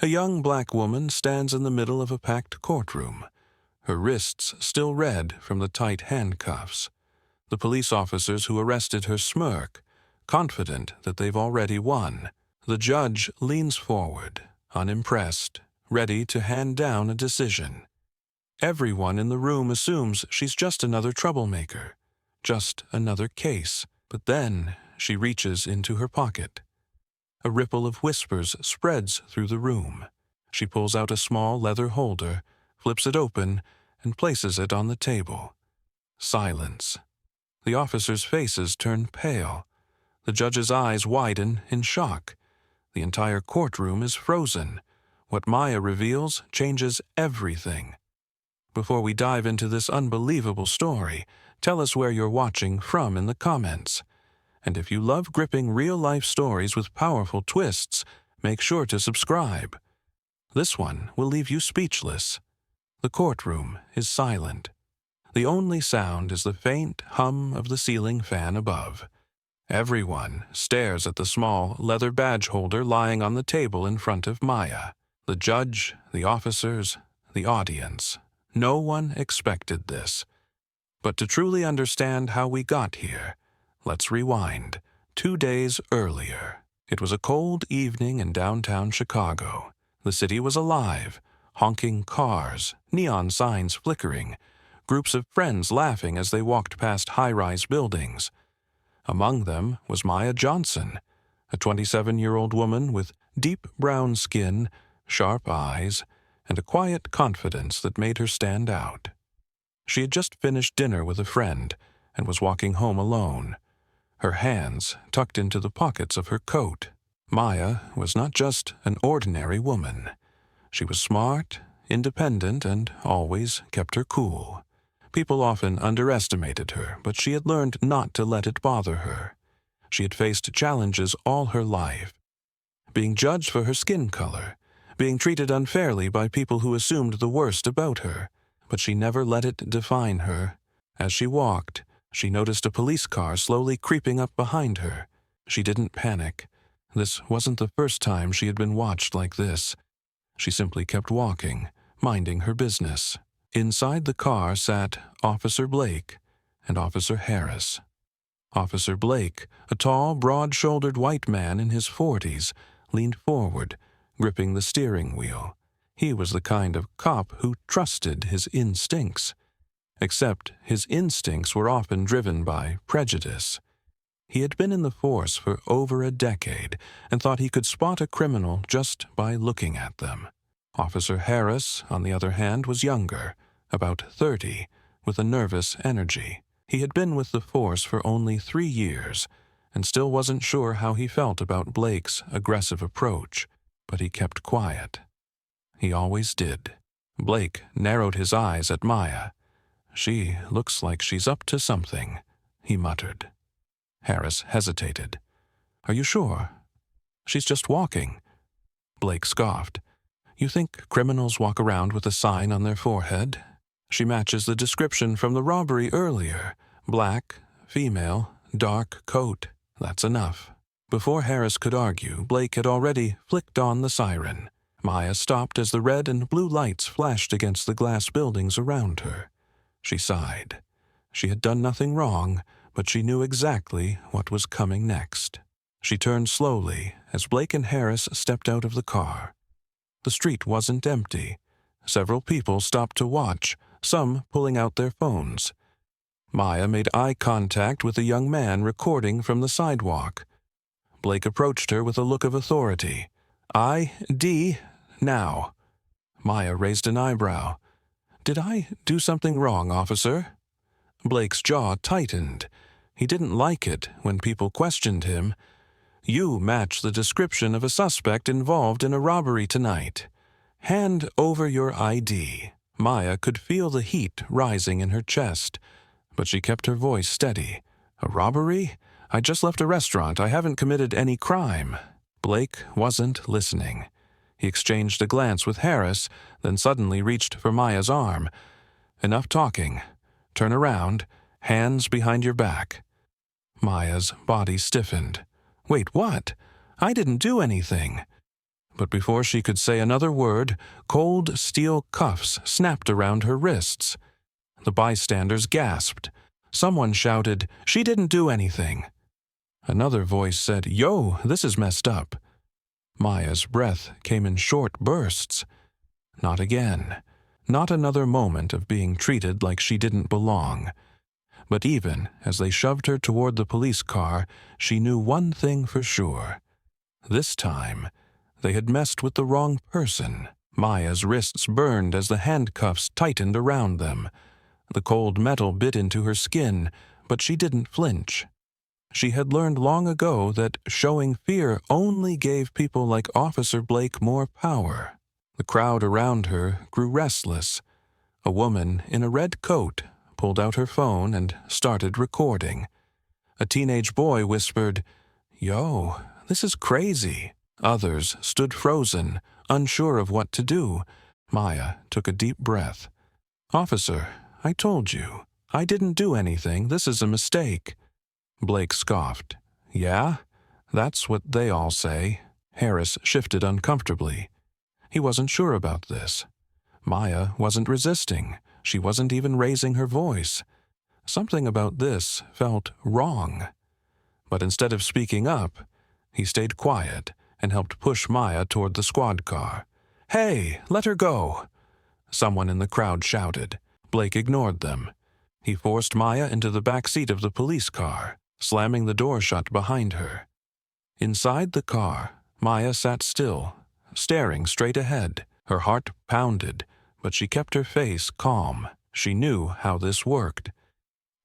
A young black woman stands in the middle of a packed courtroom, her wrists still red from the tight handcuffs. The police officers who arrested her smirk, confident that they've already won. The judge leans forward, unimpressed, ready to hand down a decision. Everyone in the room assumes she's just another troublemaker, just another case. But then she reaches into her pocket. A ripple of whispers spreads through the room. She pulls out a small leather holder, flips it open, and places it on the table. Silence. The officers' faces turn pale. The judge's eyes widen in shock. The entire courtroom is frozen. What Maya reveals changes everything. Before we dive into this unbelievable story, tell us where you're watching from in the comments. And if you love gripping real-life stories with powerful twists, make sure to subscribe. This one will leave you speechless. The courtroom is silent. The only sound is the faint hum of the ceiling fan above. Everyone stares at the small leather badge holder lying on the table in front of Maya. The judge, the officers, the audience. No one expected this. But to truly understand how we got here, let's rewind. 2 days earlier. It was a cold evening in downtown Chicago. The city was alive. Honking cars, neon signs flickering, groups of friends laughing as they walked past high-rise buildings. Among them was Maya Johnson, a 27-year-old woman with deep brown skin, sharp eyes, and a quiet confidence that made her stand out. She had just finished dinner with a friend and was walking home alone, her hands tucked into the pockets of her coat. Maya was not just an ordinary woman. She was smart, independent, and always kept her cool. People often underestimated her, but she had learned not to let it bother her. She had faced challenges all her life. Being judged for her skin color, being treated unfairly by people who assumed the worst about her, but she never let it define her. As she walked, she noticed a police car slowly creeping up behind her. She didn't panic. This wasn't the first time she had been watched like this. She simply kept walking, minding her business. Inside the car sat Officer Blake and Officer Harris. Officer Blake, a tall, broad-shouldered white man in his 40s, leaned forward, gripping the steering wheel. He was the kind of cop who trusted his instincts. Except his instincts were often driven by prejudice. He had been in the force for over a decade and thought he could spot a criminal just by looking at them. Officer Harris, on the other hand, was younger, about 30, with a nervous energy. He had been with the force for only 3 years and still wasn't sure how he felt about Blake's aggressive approach, but he kept quiet. He always did. Blake narrowed his eyes at Maya. "She looks like she's up to something," he muttered. Harris hesitated. "Are you sure?" "She's just walking." Blake scoffed. "You think criminals walk around with a sign on their forehead? She matches the description from the robbery earlier. Black, female, dark coat. That's enough." Before Harris could argue, Blake had already flicked on the siren. Maya stopped as the red and blue lights flashed against the glass buildings around her. She sighed. She had done nothing wrong, but she knew exactly what was coming next. She turned slowly as Blake and Harris stepped out of the car. The street wasn't empty. Several people stopped to watch, some pulling out their phones. Maya made eye contact with a young man recording from the sidewalk. Blake approached her with a look of authority. "ID, now." Maya raised an eyebrow. "Did I do something wrong, officer?" Blake's jaw tightened. He didn't like it when people questioned him. "You match the description of a suspect involved in a robbery tonight. Hand over your ID." Maya could feel the heat rising in her chest, but she kept her voice steady. "A robbery? I just left a restaurant. I haven't committed any crime." Blake wasn't listening. He exchanged a glance with Harris, then suddenly reached for Maya's arm. "Enough talking. Turn around, hands behind your back." Maya's body stiffened. "Wait, what? I didn't do anything." But before she could say another word, cold steel cuffs snapped around her wrists. The bystanders gasped. Someone shouted, "She didn't do anything." Another voice said, "Yo, this is messed up." Maya's breath came in short bursts. Not again. Not another moment of being treated like she didn't belong. But even as they shoved her toward the police car, she knew one thing for sure. This time, they had messed with the wrong person. Maya's wrists burned as the handcuffs tightened around them. The cold metal bit into her skin, but she didn't flinch. She had learned long ago that showing fear only gave people like Officer Blake more power. The crowd around her grew restless. A woman in a red coat pulled out her phone and started recording. A teenage boy whispered, "Yo, this is crazy." Others stood frozen, unsure of what to do. Maya took a deep breath. "Officer, I told you. I didn't do anything. This is a mistake." Blake scoffed. "Yeah? That's what they all say." Harris shifted uncomfortably. He wasn't sure about this. Maya wasn't resisting. She wasn't even raising her voice. Something about this felt wrong. But instead of speaking up, he stayed quiet and helped push Maya toward the squad car. "Hey, let her go!" Someone in the crowd shouted. Blake ignored them. He forced Maya into the back seat of the police car, slamming the door shut behind her. Inside the car, Maya sat still, staring straight ahead. Her heart pounded, but she kept her face calm. She knew how this worked.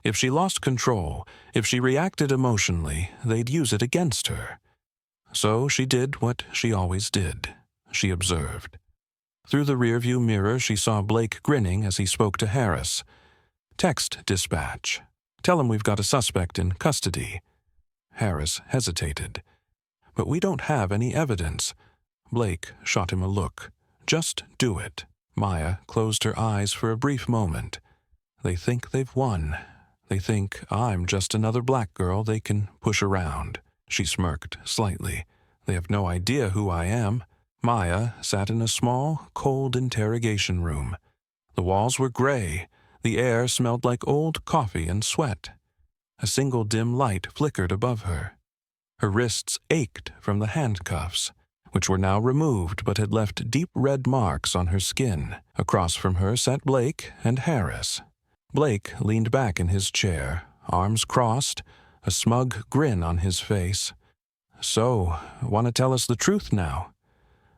If she lost control, if she reacted emotionally, they'd use it against her. So she did what she always did. She observed. Through the rearview mirror, she saw Blake grinning as he spoke to Harris. "Text dispatch. Tell him we've got a suspect in custody." Harris hesitated. "But we don't have any evidence." Blake shot him a look. "Just do it." Maya closed her eyes for a brief moment. They think they've won. They think I'm just another black girl they can push around. She smirked slightly. They have no idea who I am. Maya sat in a small, cold interrogation room. The walls were gray. The air smelled like old coffee and sweat. A single dim light flickered above her. Her wrists ached from the handcuffs, which were now removed but had left deep red marks on her skin. Across from her sat Blake and Harris. Blake leaned back in his chair, arms crossed, a smug grin on his face. "So, want to tell us the truth now?"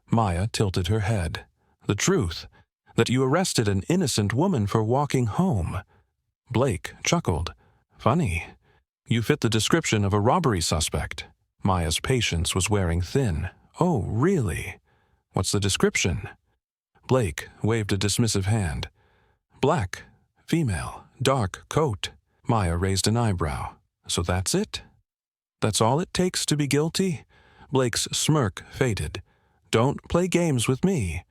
Maya tilted her head. "The truth? That you arrested an innocent woman for walking home?" Blake chuckled. "Funny. You fit the description of a robbery suspect." Maya's patience was wearing thin. "Oh, really? What's the description?" Blake waved a dismissive hand. "Black, female, dark coat." Maya raised an eyebrow. "So that's it? That's all it takes to be guilty?" Blake's smirk faded. "Don't play games with me."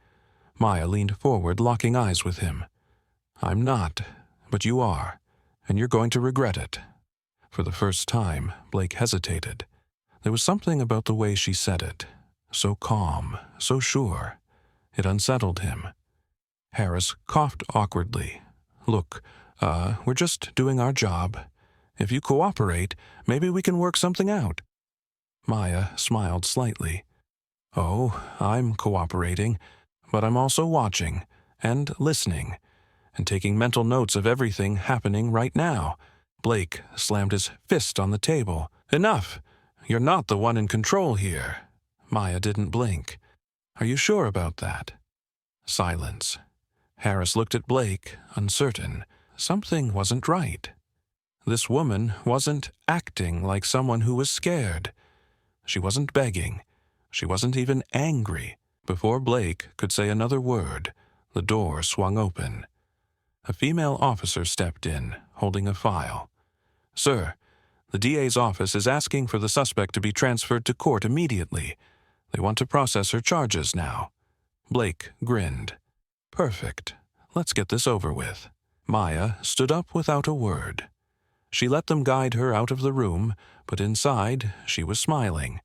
Maya leaned forward, locking eyes with him. "I'm not, but you are, and you're going to regret it." For the first time, Blake hesitated. There was something about the way she said it. So calm, so sure. It unsettled him. Harris coughed awkwardly. "Look, we're just doing our job. If you cooperate, maybe we can work something out." Maya smiled slightly. "Oh, I'm cooperating, but I'm also watching, and listening, and taking mental notes of everything happening right now." Blake slammed his fist on the table. "Enough! You're not the one in control here." Maya didn't blink. "Are you sure about that?" Silence. Harris looked at Blake, uncertain. Something wasn't right. This woman wasn't acting like someone who was scared. She wasn't begging. She wasn't even angry. Before Blake could say another word, the door swung open. A female officer stepped in, holding a file. "Sir, the DA's office is asking for the suspect to be transferred to court immediately. They want to process her charges now." Blake grinned. "Perfect. Let's get this over with." Maya stood up without a word. She let them guide her out of the room, but inside she was smiling.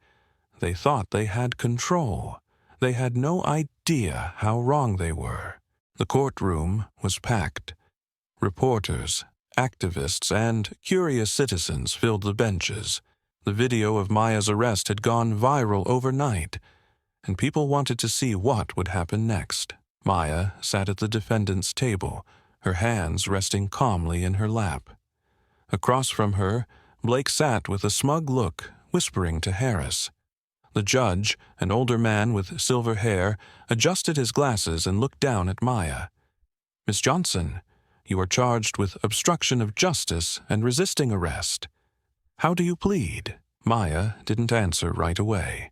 They thought they had control. They had no idea how wrong they were. The courtroom was packed. Reporters, activists, and curious citizens filled the benches. The video of Maya's arrest had gone viral overnight, and people wanted to see what would happen next. Maya sat at the defendant's table, her hands resting calmly in her lap. Across from her, Blake sat with a smug look, whispering to Harris. The judge, an older man with silver hair, adjusted his glasses and looked down at Maya. "Miss Johnson, you are charged with obstruction of justice and resisting arrest. How do you plead?" Maya didn't answer right away.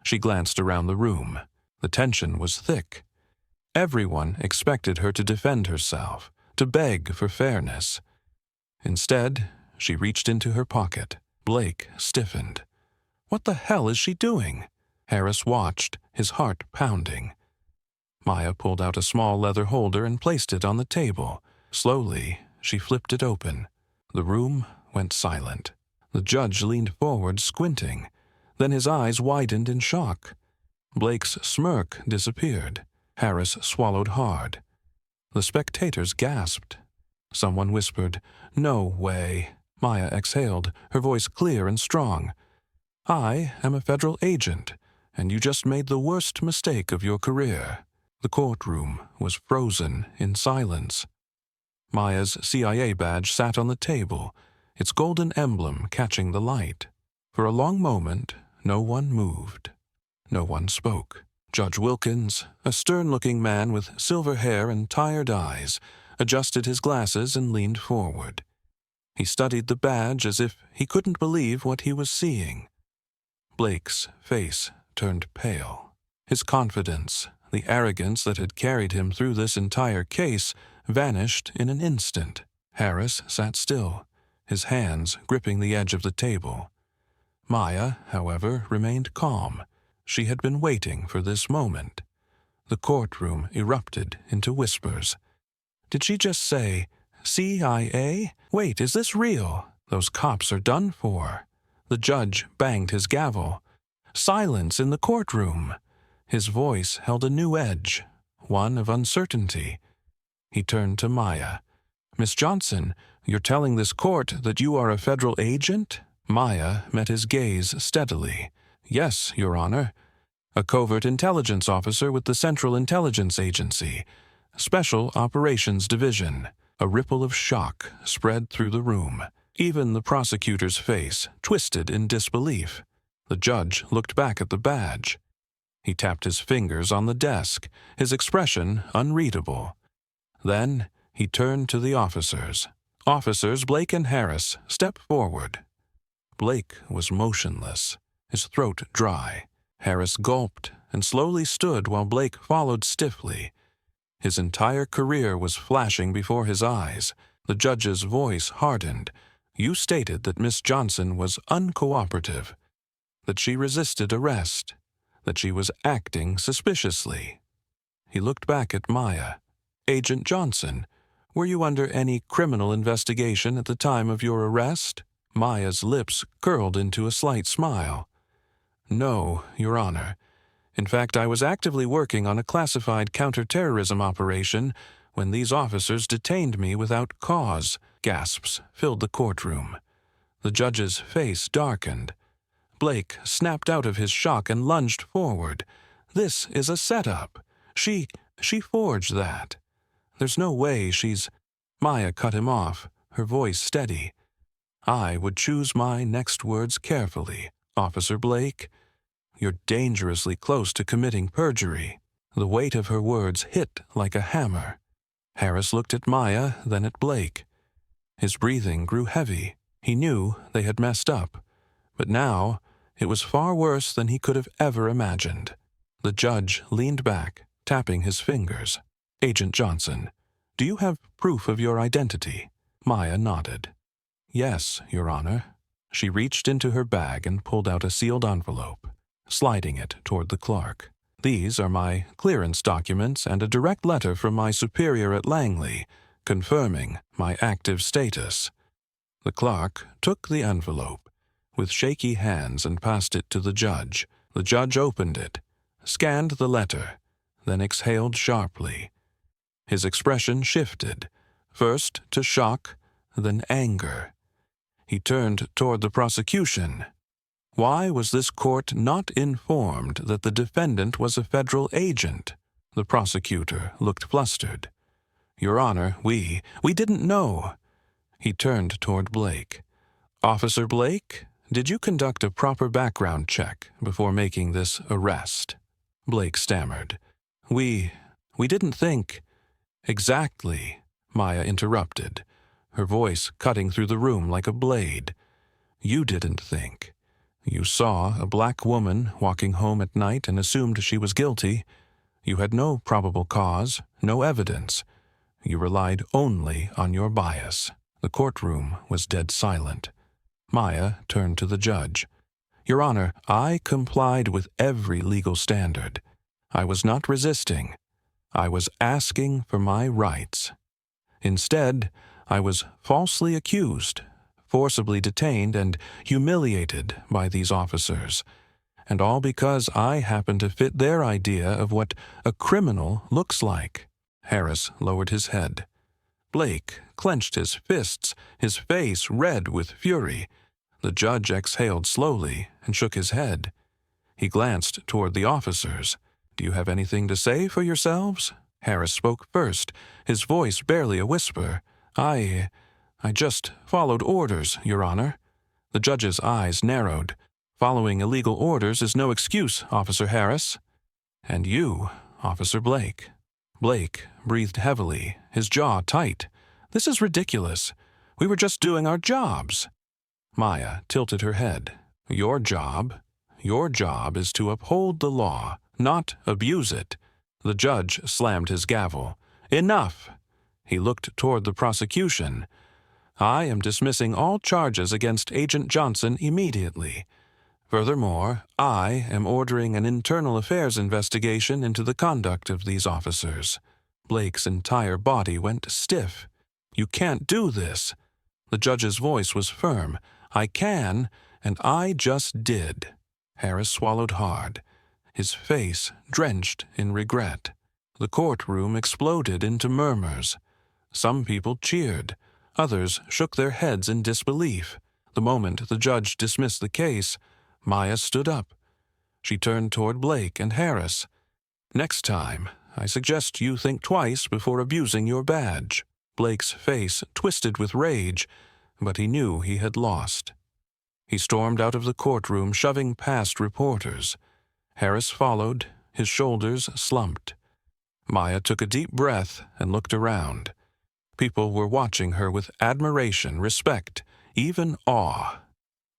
She glanced around the room. The tension was thick. Everyone expected her to defend herself, to beg for fairness. Instead, she reached into her pocket. Blake stiffened. What the hell is she doing? Harris watched, his heart pounding. Maya pulled out a small leather holder and placed it on the table. Slowly, she flipped it open. The room went silent. The judge leaned forward, squinting. Then his eyes widened in shock. Blake's smirk disappeared. Harris swallowed hard. The spectators gasped. Someone whispered, "No way." Maya exhaled, her voice clear and strong. "I am a federal agent, and you just made the worst mistake of your career." The courtroom was frozen in silence. Maya's CIA badge sat on the table, its golden emblem catching the light. For a long moment, no one moved. No one spoke. Judge Wilkins, a stern-looking man with silver hair and tired eyes, adjusted his glasses and leaned forward. He studied the badge as if he couldn't believe what he was seeing. Blake's face turned pale. His confidence, the arrogance that had carried him through this entire case, vanished in an instant. Harris sat still, his hands gripping the edge of the table. Maya, however, remained calm. She had been waiting for this moment. The courtroom erupted into whispers. Did she just say, CIA? Wait, is this real? Those cops are done for. The judge banged his gavel. Silence in the courtroom. His voice held a new edge, one of uncertainty. He turned to Maya. "Miss Johnson, you're telling this court that you are a federal agent?" Maya met his gaze steadily. "Yes, Your Honor. A covert intelligence officer with the Central Intelligence Agency, Special Operations Division." A ripple of shock spread through the room. Even the prosecutor's face twisted in disbelief. The judge looked back at the badge. He tapped his fingers on the desk, his expression unreadable. Then he turned to the officers. "Officers Blake and Harris, step forward." Blake was motionless, his throat dry. Harris gulped and slowly stood while Blake followed stiffly. His entire career was flashing before his eyes. The judge's voice hardened. "You stated that Miss Johnson was uncooperative, that she resisted arrest, that she was acting suspiciously." He looked back at Maya. "Agent Johnson, were you under any criminal investigation at the time of your arrest?" Maya's lips curled into a slight smile. "No, Your Honor. In fact, I was actively working on a classified counterterrorism operation when these officers detained me without cause." Gasps filled the courtroom. The judge's face darkened. Blake snapped out of his shock and lunged forward. "This is a setup. She forged that. There's no way she's—" Maya cut him off, her voice steady. "I would choose my next words carefully, Officer Blake. You're dangerously close to committing perjury." The weight of her words hit like a hammer. Harris looked at Maya, then at Blake. His breathing grew heavy. He knew they had messed up, but now it was far worse than he could have ever imagined. The judge leaned back, tapping his fingers. "Agent Johnson, do you have proof of your identity?" Maya nodded. "Yes, Your Honor." She reached into her bag and pulled out a sealed envelope, sliding it toward the clerk. "These are my clearance documents and a direct letter from my superior at Langley, confirming my active status." The clerk took the envelope with shaky hands and passed it to the judge. The judge opened it, scanned the letter, then exhaled sharply. His expression shifted, first to shock, then anger. He turned toward the prosecution. Why was this court not informed that the defendant was a federal agent? The prosecutor looked flustered. Your Honor, we didn't know. He turned toward Blake. Officer Blake, did you conduct a proper background check before making this arrest? Blake stammered. We didn't think. Exactly, Maya interrupted, her voice cutting through the room like a blade. You didn't think. You saw a black woman walking home at night and assumed she was guilty. You had no probable cause, no evidence. You relied only on your bias. The courtroom was dead silent. Maya turned to the judge. Your Honor, I complied with every legal standard. I was not resisting. I was asking for my rights. Instead, I was falsely accused, forcibly detained, and humiliated by these officers, and all because I happened to fit their idea of what a criminal looks like. Harris lowered his head. Blake clenched his fists, his face red with fury. The judge exhaled slowly and shook his head. He glanced toward the officers. Do you have anything to say for yourselves? Harris spoke first, his voice barely a whisper. I just followed orders, Your Honor. The judge's eyes narrowed. Following illegal orders is no excuse, Officer Harris. And you, Officer Blake. Blake breathed heavily, his jaw tight. This is ridiculous. We were just doing our jobs. Maya tilted her head. Your job is to uphold the law, not abuse it. The judge slammed his gavel. Enough! He looked toward the prosecution. I am dismissing all charges against Agent Johnson immediately. Furthermore, I am ordering an internal affairs investigation into the conduct of these officers. Blake's entire body went stiff. You can't do this. The judge's voice was firm. I can, and I just did. Harris swallowed hard, his face drenched in regret. The courtroom exploded into murmurs. Some people cheered. Others shook their heads in disbelief. The moment the judge dismissed the case, Maya stood up. She turned toward Blake and Harris. Next time, I suggest you think twice before abusing your badge. Blake's face twisted with rage, but he knew he had lost. He stormed out of the courtroom, shoving past reporters. Harris followed, his shoulders slumped. Maya took a deep breath and looked around. People were watching her with admiration, respect, even awe.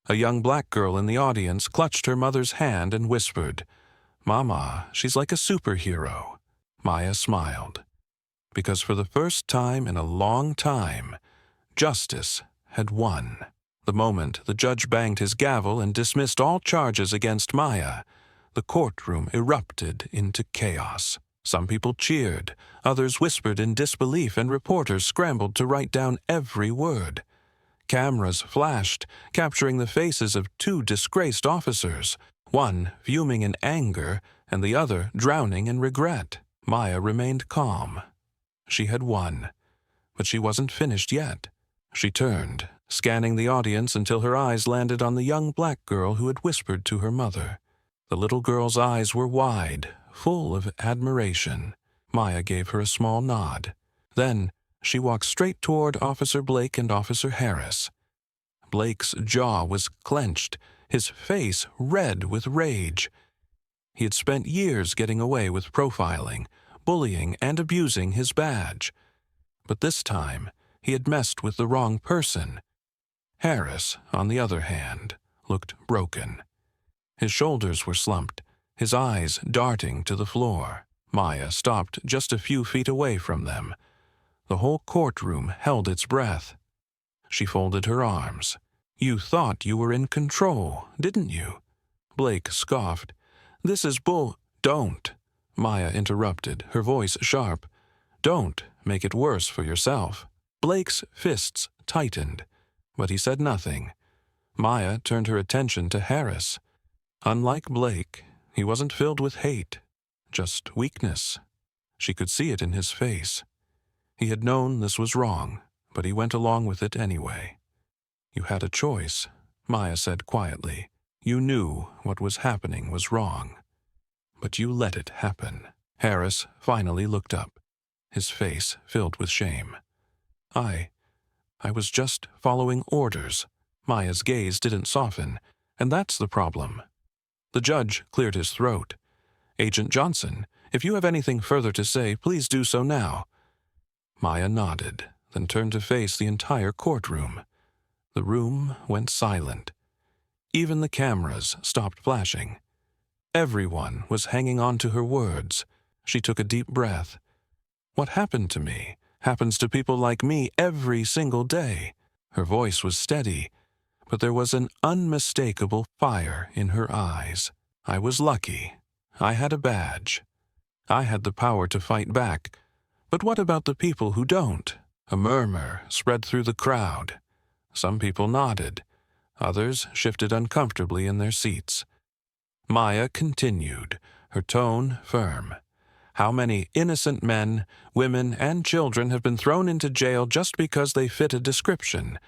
A young black girl in the audience clutched her mother's hand and whispered, Mama, she's like a superhero. Maya smiled, because for the first time in a long time, justice had won. The moment the judge banged his gavel and dismissed all charges against Maya, the courtroom erupted into chaos. Some people cheered, others whispered in disbelief, and reporters scrambled to write down every word. Cameras flashed, capturing the faces of two disgraced officers, one fuming in anger and the other drowning in regret. Maya remained calm. She had won, but she wasn't finished yet. She turned, scanning the audience until her eyes landed on the young black girl who had whispered to her mother. The little girl's eyes were wide, full of admiration. Maya gave her a small nod. Then she walked straight toward Officer Blake and Officer Harris. Blake's jaw was clenched, his face red with rage. He had spent years getting away with profiling, bullying, and abusing his badge. But this time, he had messed with the wrong person. Harris, on the other hand, looked broken. His shoulders were slumped, his eyes darting to the floor. Maya stopped just a few feet away from them. The whole courtroom held its breath. She folded her arms. You thought you were in control, didn't you? Blake scoffed. This is bull. Don't. Maya interrupted, her voice sharp. Don't make it worse for yourself. Blake's fists tightened, but he said nothing. Maya turned her attention to Harris. Unlike Blake, he wasn't filled with hate, just weakness. She could see it in his face. He had known this was wrong, but he went along with it anyway. "You had a choice," Maya said quietly. "You knew what was happening was wrong, but you let it happen." Harris finally looked up, his face filled with shame. I was just following orders." Maya's gaze didn't soften, and that's the problem. The judge cleared his throat. "Agent Johnson, if you have anything further to say, please do so now." Maya nodded, then turned to face the entire courtroom. The room went silent. Even the cameras stopped flashing. Everyone was hanging on to her words. She took a deep breath. "What happened to me happens to people like me every single day." Her voice was steady, but there was an unmistakable fire in her eyes. "I was lucky. I had a badge. I had the power to fight back. But what about the people who don't?" A murmur spread through the crowd. Some people nodded. Others shifted uncomfortably in their seats. Maya continued, her tone firm. "How many innocent men, women, and children have been thrown into jail just because they fit a description?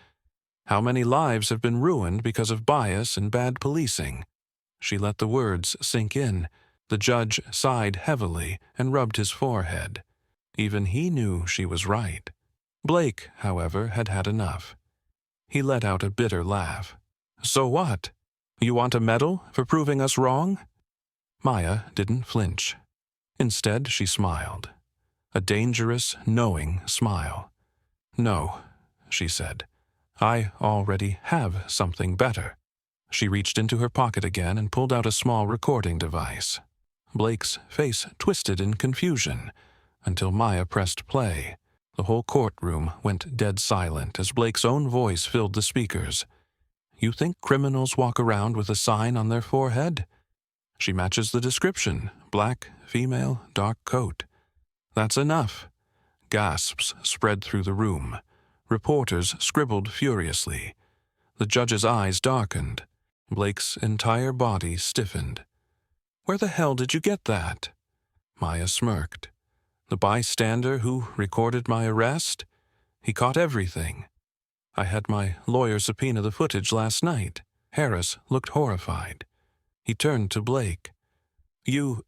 How many lives have been ruined because of bias and bad policing?" She let the words sink in. The judge sighed heavily and rubbed his forehead. Even he knew she was right. Blake, however, had had enough. He let out a bitter laugh. "So what? You want a medal for proving us wrong?" Maya didn't flinch. Instead, she smiled. A dangerous, knowing smile. "No," she said. "I already have something better." She reached into her pocket again and pulled out a small recording device. Blake's face twisted in confusion until Maya pressed play. The whole courtroom went dead silent as Blake's own voice filled the speakers. "You think criminals walk around with a sign on their forehead? She matches the description: black, female, dark coat. That's enough." Gasps spread through the room. Reporters scribbled furiously. The judge's eyes darkened. Blake's entire body stiffened. "Where the hell did you get that?" Maya smirked. "The bystander who recorded my arrest? He caught everything. I had my lawyer subpoena the footage last night." Harris looked horrified. He turned to Blake. You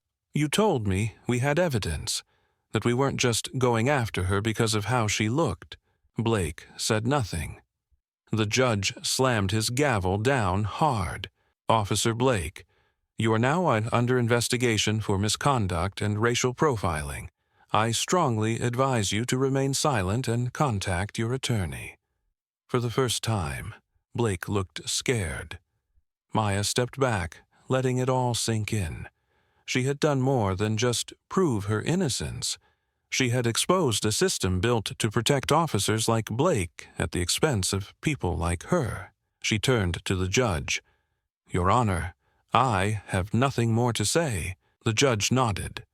told me we had evidence, that we weren't just going after her because of how she looked." Blake said nothing. The judge slammed his gavel down hard. "Officer Blake, you are now under investigation for misconduct and racial profiling. I strongly advise you to remain silent and contact your attorney." For the first time, Blake looked scared. Maya stepped back, letting it all sink in. She had done more than just prove her innocence. She had exposed a system built to protect officers like Blake at the expense of people like her. She turned to the judge. "Your Honor, I have nothing more to say." The judge nodded.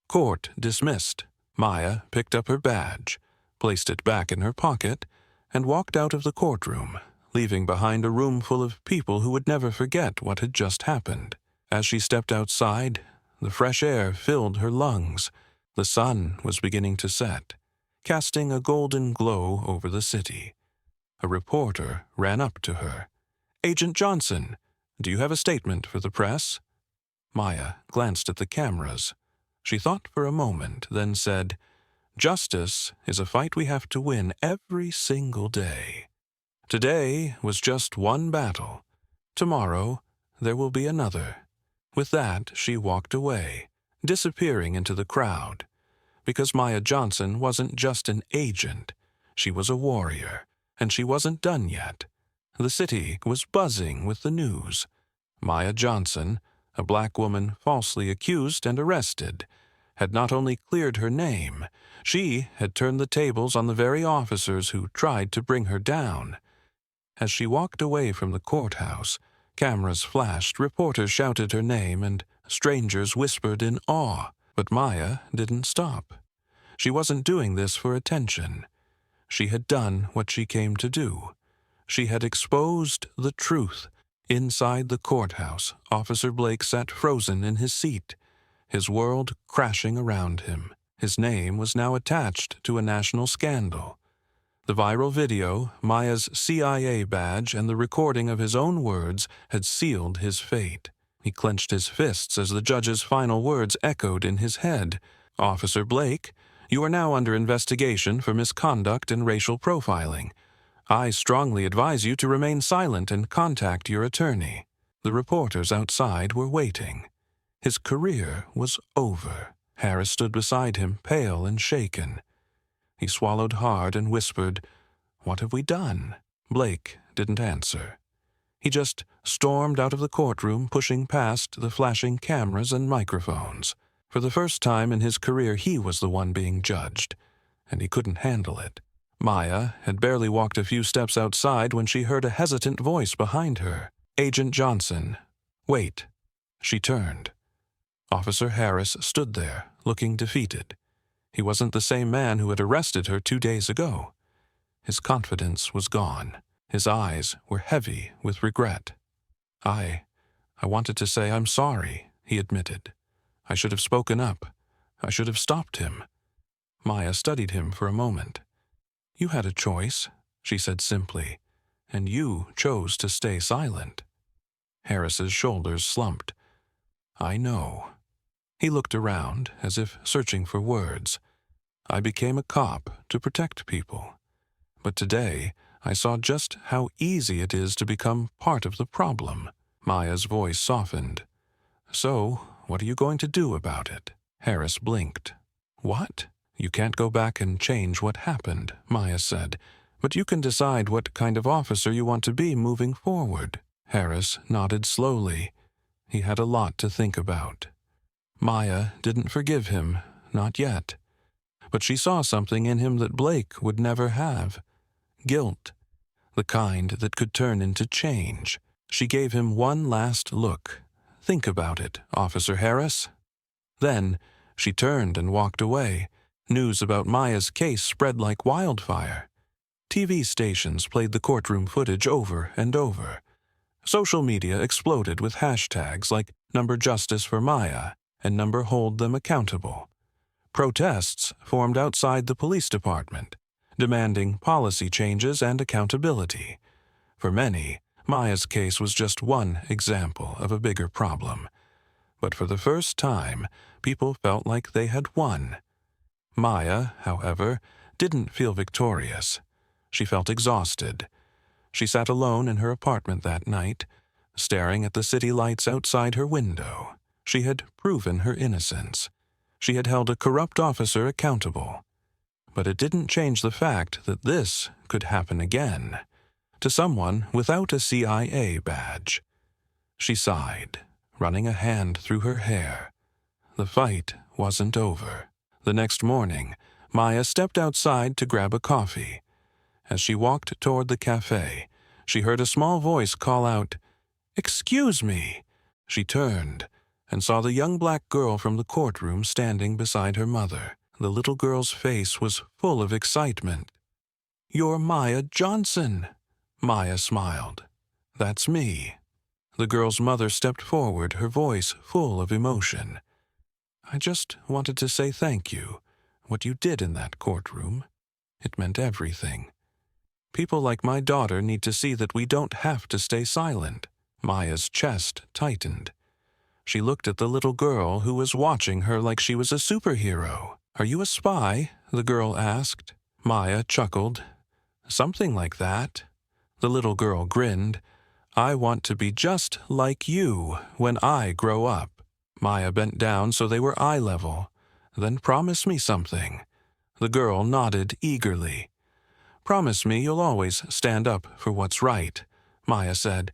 Court dismissed. Maya picked up her badge, placed it back in her pocket, and walked out of the courtroom, leaving behind a room full of people who would never forget what had just happened. As she stepped outside, the fresh air filled her lungs. The sun was beginning to set, casting a golden glow over the city. A reporter ran up to her. "Agent Johnson, do you have a statement for the press?" Maya glanced at the cameras. She thought for a moment, then said, "Justice is a fight we have to win every single day. Today was just one battle. Tomorrow there will be another." With that, she walked away, disappearing into the crowd. Because Maya Johnson wasn't just an agent. She was a warrior, and she wasn't done yet. The city was buzzing with the news. Maya Johnson, a black woman falsely accused and arrested, had not only cleared her name, she had turned the tables on the very officers who tried to bring her down. As she walked away from the courthouse, cameras flashed, reporters shouted her name, and strangers whispered in awe. But Maya didn't stop. She wasn't doing this for attention. She had done what she came to do. She had exposed the truth. Inside the courthouse, Officer Blake sat frozen in his seat, his world crashing around him. His name was now attached to a national scandal. The viral video, Maya's CIA badge, and the recording of his own words had sealed his fate. He clenched his fists as the judge's final words echoed in his head. "Officer Blake, you are now under investigation for misconduct and racial profiling. I strongly advise you to remain silent and contact your attorney." The reporters outside were waiting. His career was over. Harris stood beside him, pale and shaken. He swallowed hard and whispered, "What have we done?" Blake didn't answer. He just stormed out of the courtroom, pushing past the flashing cameras and microphones. For the first time in his career, he was the one being judged, and he couldn't handle it. Maya had barely walked a few steps outside when she heard a hesitant voice behind her. "Agent Johnson, wait." She turned. Officer Harris stood there, looking defeated. He wasn't the same man who had arrested her 2 days ago. His confidence was gone. His eyes were heavy with regret. I wanted to say I'm sorry," he admitted. "I should have spoken up. I should have stopped him." Maya studied him for a moment. "You had a choice," she said simply, "and you chose to stay silent." Harris's shoulders slumped. "I know." He looked around, as if searching for words. "I became a cop to protect people. But today, I saw just how easy it is to become part of the problem." Maya's voice softened. "So, what are you going to do about it?" Harris blinked. "What?" "You can't go back and change what happened," Maya said, "but you can decide what kind of officer you want to be moving forward." Harris nodded slowly. He had a lot to think about. Maya didn't forgive him, not yet. But she saw something in him that Blake would never have. Guilt. The kind that could turn into change. She gave him one last look. "Think about it, Officer Harris." Then she turned and walked away. News about Maya's case spread like wildfire. TV stations played the courtroom footage over and over. Social media exploded with hashtags like #Justice for Maya and #Hold them accountable. Protests formed outside the police department, demanding policy changes and accountability. For many, Maya's case was just one example of a bigger problem. But for the first time, people felt like they had won. Maya, however, didn't feel victorious. She felt exhausted. She sat alone in her apartment that night, staring at the city lights outside her window. She had proven her innocence. She had held a corrupt officer accountable. But it didn't change the fact that this could happen again, to someone without a CIA badge. She sighed, running a hand through her hair. The fight wasn't over. The next morning, Maya stepped outside to grab a coffee. As she walked toward the cafe, she heard a small voice call out, "Excuse me." She turned and saw the young black girl from the courtroom standing beside her mother. The little girl's face was full of excitement. "You're Maya Johnson." Maya smiled. "That's me." The girl's mother stepped forward, her voice full of emotion. "I just wanted to say thank you. What you did in that courtroom, it meant everything. People like my daughter need to see that we don't have to stay silent." Maya's chest tightened. She looked at the little girl who was watching her like she was a superhero. "Are you a spy?" the girl asked. Maya chuckled. "Something like that." The little girl grinned. "I want to be just like you when I grow up." Maya bent down so they were eye level. "Then promise me something." The girl nodded eagerly. "Promise me you'll always stand up for what's right," Maya said,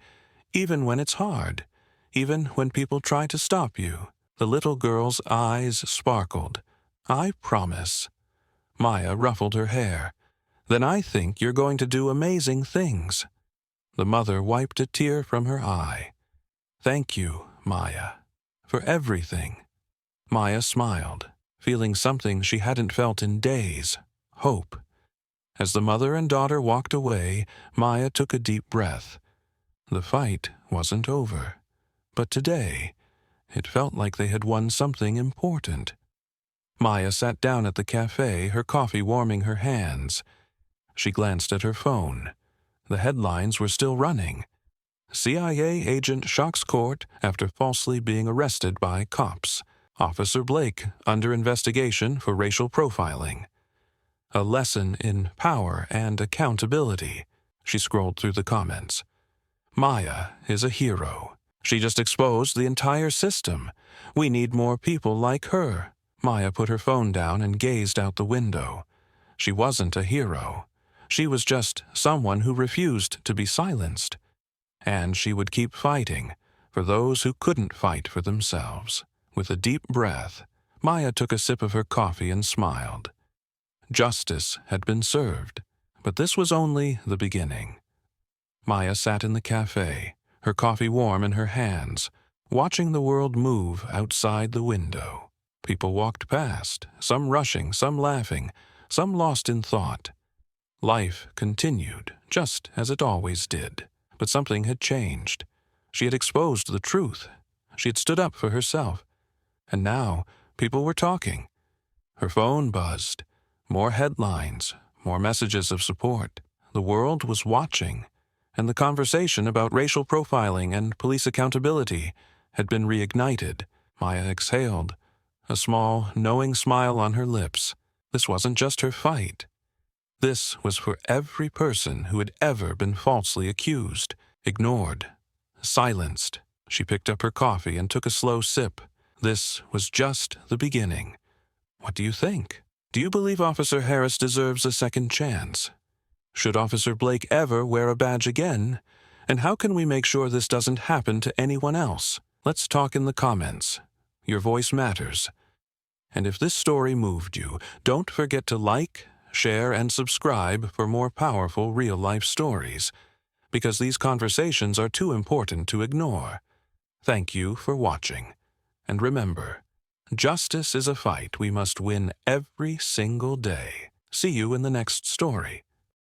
"even when it's hard, even when people try to stop you." The little girl's eyes sparkled. "I promise." Maya ruffled her hair. "Then I think you're going to do amazing things." The mother wiped a tear from her eye. "Thank you, Maya, for everything." Maya smiled, feeling something she hadn't felt in days, hope. As the mother and daughter walked away, Maya took a deep breath. The fight wasn't over. But today, It felt like they had won something important. Maya sat down at the cafe, her coffee warming her hands. She glanced at her phone. The headlines were still running. CIA agent shocks court after falsely being arrested by cops. Officer Blake under investigation for racial profiling. A lesson in power and accountability. She scrolled through the comments. Maya is a hero. She just exposed the entire system. We need more people like her. Maya put her phone down and gazed out the window. She wasn't a hero. She was just someone who refused to be silenced. And she would keep fighting for those who couldn't fight for themselves. With a deep breath, Maya took a sip of her coffee and smiled. Justice had been served, but this was only the beginning. Maya sat in the cafe, her coffee warm in her hands, watching the world move outside the window. People walked past, some rushing, some laughing, some lost in thought. Life continued, just as it always did. But something had changed. She had exposed the truth. She had stood up for herself. And now, people were talking. Her phone buzzed. More headlines, more messages of support. The world was watching, and the conversation about racial profiling and police accountability had been reignited. Maya exhaled, a small, knowing smile on her lips. This wasn't just her fight. This was for every person who had ever been falsely accused, ignored, silenced. She picked up her coffee and took a slow sip. This was just the beginning. What do you think? Do you believe Officer Harris deserves a second chance? Should Officer Blake ever wear a badge again? And how can we make sure this doesn't happen to anyone else? Let's talk in the comments. Your voice matters. And if this story moved you, don't forget to like, share, and subscribe for more powerful real-life stories, because these conversations are too important to ignore. Thank you for watching. And remember, justice is a fight we must win every single day. See you in the next story.